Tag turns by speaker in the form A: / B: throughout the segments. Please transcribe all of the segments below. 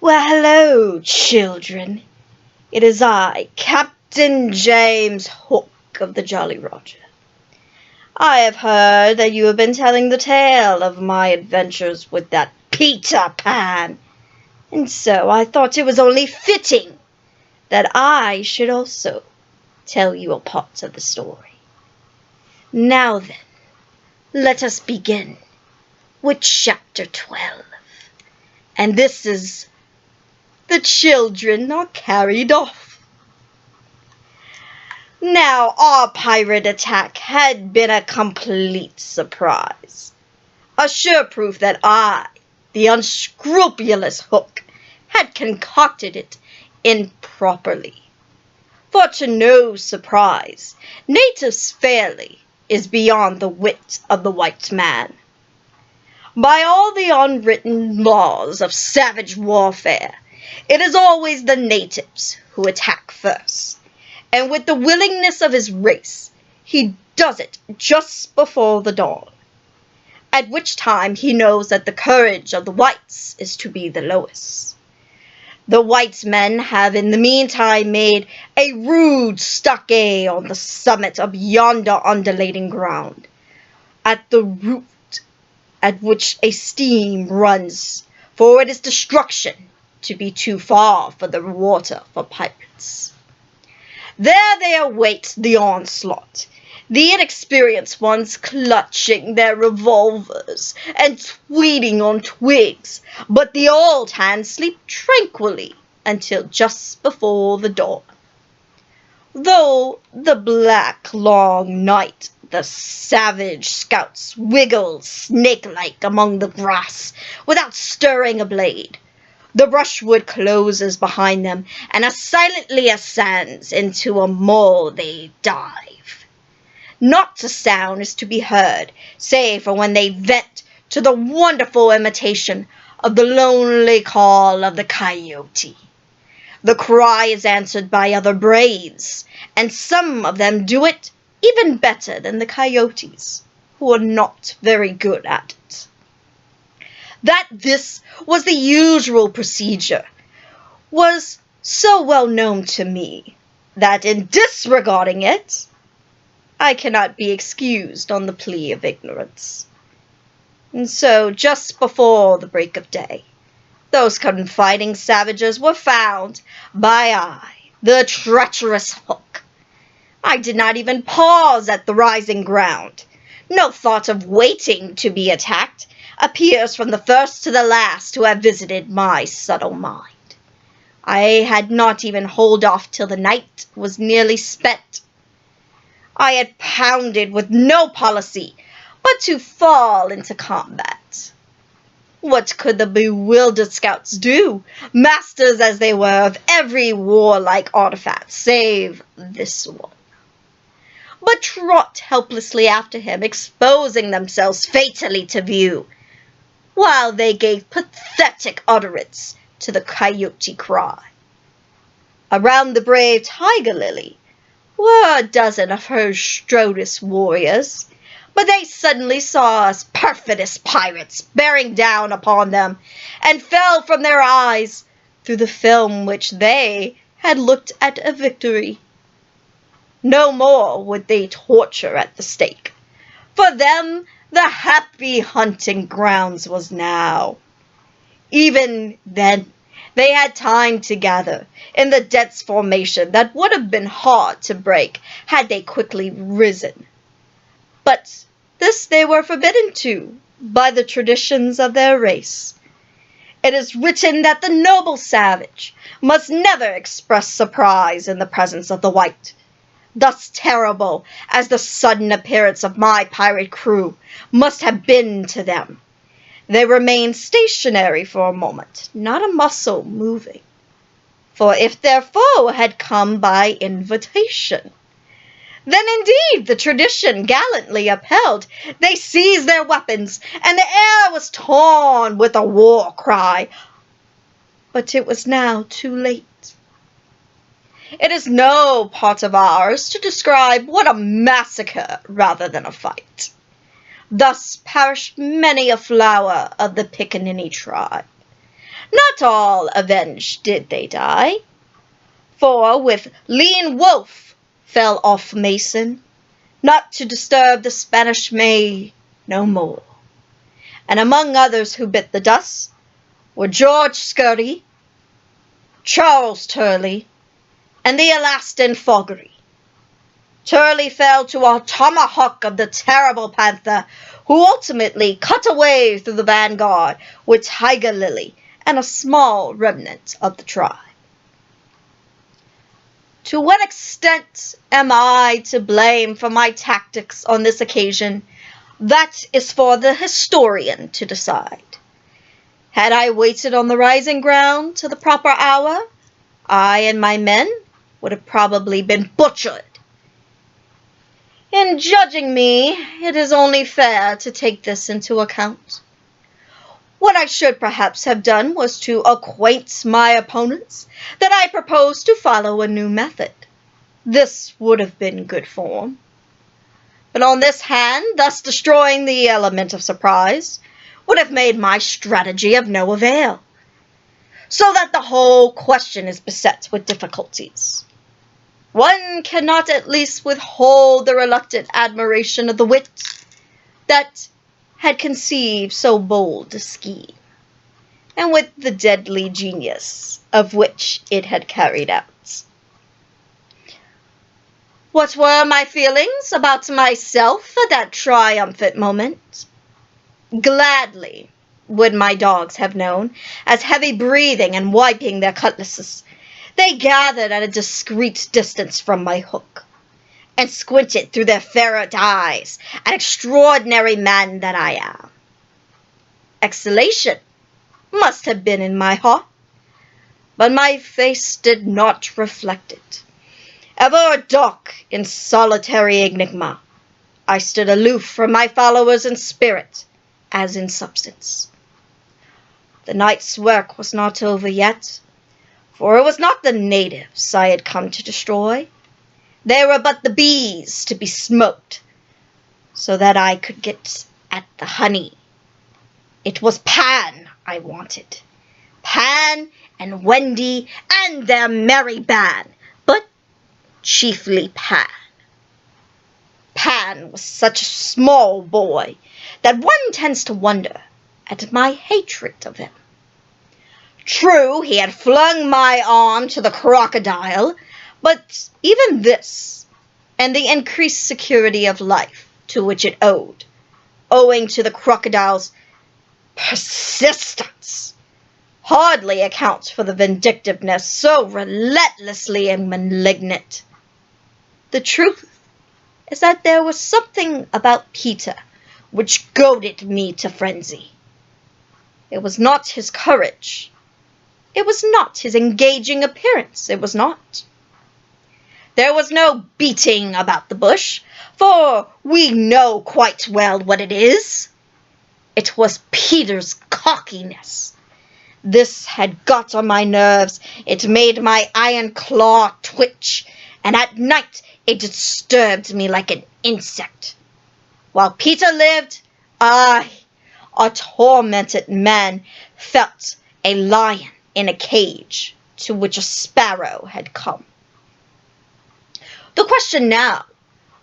A: Well, hello, children. It is I, Captain James Hook of the Jolly Roger. I have heard that you have been telling the tale of my adventures with that Peter Pan, and so I thought it was only fitting that I should also tell you a part of the story. Now then, let us begin with Chapter 12. And this is The Children Are Carried Off. Now, our pirate attack had been a complete surprise. A sure proof that I, the unscrupulous Hook, had concocted it improperly. For to no surprise, natives fairly is beyond the wit of the white man. By all the unwritten laws of savage warfare, it is always the natives who attack first, and with the willingness of his race, he does it just before the dawn, at which time he knows that the courage of the whites is to be the lowest. The white men have in the meantime made a rude stockade on the summit of yonder undulating ground, at the root at which a stream runs, for it is destruction to be too far for the water for pirates. There they await the onslaught, the inexperienced ones clutching their revolvers and tweeting on twigs, but the old hands sleep tranquilly until just before the dawn. Though the black long night, the savage scouts wiggle snake-like among the grass without stirring a blade. The brushwood closes behind them, and as silently as sands into a mole they dive. Not a sound is to be heard, save for when they vent to the wonderful imitation of the lonely call of the coyote. The cry is answered by other braves, and some of them do it even better than the coyotes, who are not very good at it. That this was the usual procedure was so well known to me that in disregarding it, I cannot be excused on the plea of ignorance. And so, just before the break of day, those confiding savages were found by I, the treacherous Hook. I did not even pause at the rising ground. No thought of waiting to be attacked appears from the first to the last to have visited my subtle mind. I had not even hold off till the night was nearly spent. I had pounded with no policy but to fall into combat. What could the bewildered scouts do, masters as they were of every warlike artifact save this one, but trot helplessly after him, exposing themselves fatally to view, while they gave pathetic utterance to the coyote cry. Around the brave tiger lily were a dozen of her strongest warriors, but they suddenly saw us perfidious pirates bearing down upon them, and fell from their eyes through the film which they had looked at a victory. No more would they torture at the stake. For them the happy hunting grounds was now. Even then they had time to gather in the dense formation that would have been hard to break had they quickly risen. But this they were forbidden to by the traditions of their race. It is written that the noble savage must never express surprise in the presence of the white. Thus terrible as the sudden appearance of my pirate crew must have been to them, they remained stationary for a moment, not a muscle moving. For if their foe had come by invitation, then indeed the tradition gallantly upheld, they seized their weapons, and the air was torn with a war cry. But it was now too late. It is no part of ours to describe what a massacre rather than a fight. Thus perished many a flower of the Pickaninny tribe, Not all avenged did they die, for with lean Wolf fell off Mason, not to disturb the Spanish May no more. And among others who bit the dust were George Scurry, Charles Turley, and the Alaskan Fogarty. Turley fell to a tomahawk of the terrible panther, who ultimately cut away through the vanguard with Tiger Lily and a small remnant of the tribe. To what extent am I to blame for my tactics on this occasion? That is for the historian to decide. Had I waited on the rising ground to the proper hour, I and my men would have probably been butchered. In judging me, it is only fair to take this into account. What I should perhaps have done was to acquaint my opponents that I proposed to follow a new method. This would have been good form. But on this hand, thus destroying the element of surprise, would have made my strategy of no avail, so that the whole question is beset with difficulties. One cannot at least withhold the reluctant admiration of the wit that had conceived so bold a scheme, and with the deadly genius of which it had carried out. What were my feelings about myself at that triumphant moment? Gladly would my dogs have known, as heavy breathing and wiping their cutlasses, they gathered at a discreet distance from my hook, and squinted through their ferret eyes at extraordinary man that I am. Exhalation must have been in my heart, but my face did not reflect it. Ever a dark and solitary enigma, I stood aloof from my followers in spirit as in substance. The night's work was not over yet, for it was not the natives I had come to destroy. They were but the bees to be smoked, so that I could get at the honey. It was Pan I wanted. Pan and Wendy and their merry band, but chiefly Pan. Pan was such a small boy that one tends to wonder at my hatred of him. True, he had flung my arm to the crocodile, but even this, and the increased security of life to which it owed, owing to the crocodile's persistence, hardly accounts for the vindictiveness so relentlessly and malignant. The truth is that there was something about Peter which goaded me to frenzy. It was not his courage. It was not his engaging appearance. It was not. There was no beating about the bush, for we know quite well what it is. It was Peter's cockiness. This had got on my nerves. It made my iron claw twitch, and at night it disturbed me like an insect. While Peter lived, I, a tormented man, felt a lion in a cage to which a sparrow had come. The question now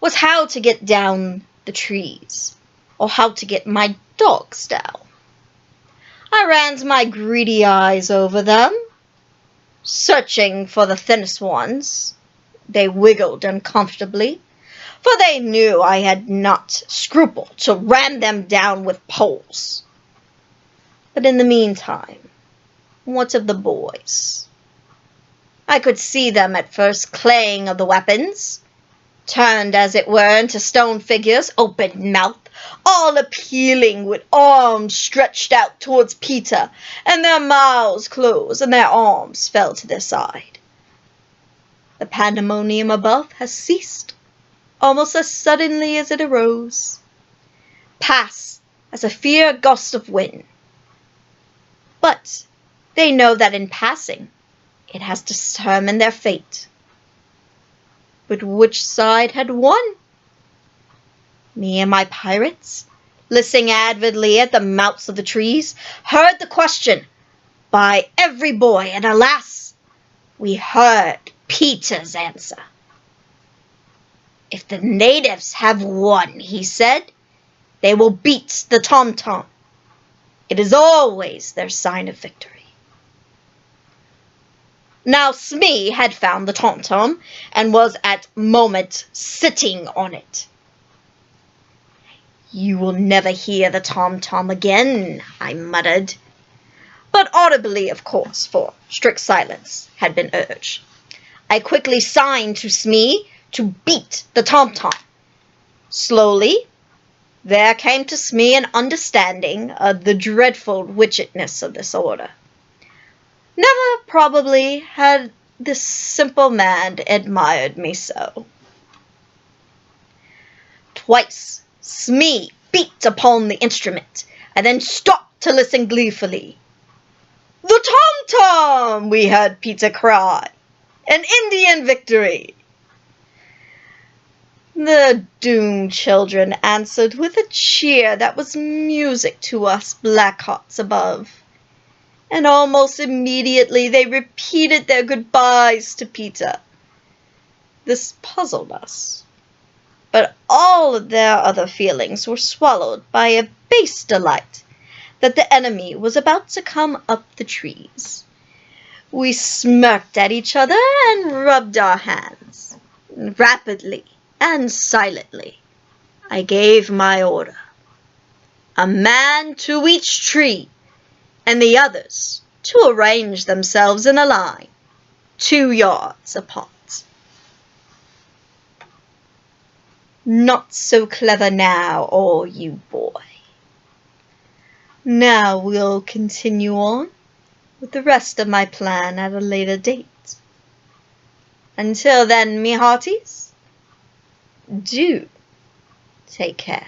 A: was how to get down the trees, or how to get my dogs down. I ran my greedy eyes over them, searching for the thinnest ones. They wiggled uncomfortably, for they knew I had not scrupled to ram them down with poles. But in the meantime, what of the boys? I could see them at first claying of the weapons, turned as it were into stone figures, open-mouthed, all appealing with arms stretched out towards Peter, and their mouths closed and their arms fell to their side. The pandemonium above has ceased, almost as suddenly as it arose, passed as a fierce gust of wind. But they know that in passing, it has determined their fate. But which side had won? Me and my pirates, listening avidly at the mouths of the trees, heard the question, by every boy, and alas, we heard Peter's answer. "If the natives have won," he said, "they will beat the tom-tom. It is always their sign of victory." Now Smee had found the tom-tom and was at moment sitting on it. "You will never hear the tom-tom again," I muttered, but audibly, of course, for strict silence had been urged. I quickly signed to Smee to beat the tom-tom. Slowly, there came to Smee an understanding of the dreadful wickedness of this order. Never, probably, had this simple man admired me so. Twice Smee beat upon the instrument, and then stopped to listen gleefully. "The tom-tom!" we heard Peter cry. "An Indian victory!" The doomed children answered with a cheer that was music to us black-hearts above, and almost immediately they repeated their goodbyes to Peter. This puzzled us, but all of their other feelings were swallowed by a base delight that the enemy was about to come up the trees. We smirked at each other and rubbed our hands. Rapidly and silently, I gave my order. A man to each tree, and the others to arrange themselves in a line, 2 yards apart. Not so clever now, are you, boy? Now we'll continue on with the rest of my plan at a later date. Until then, me hearties, do take care.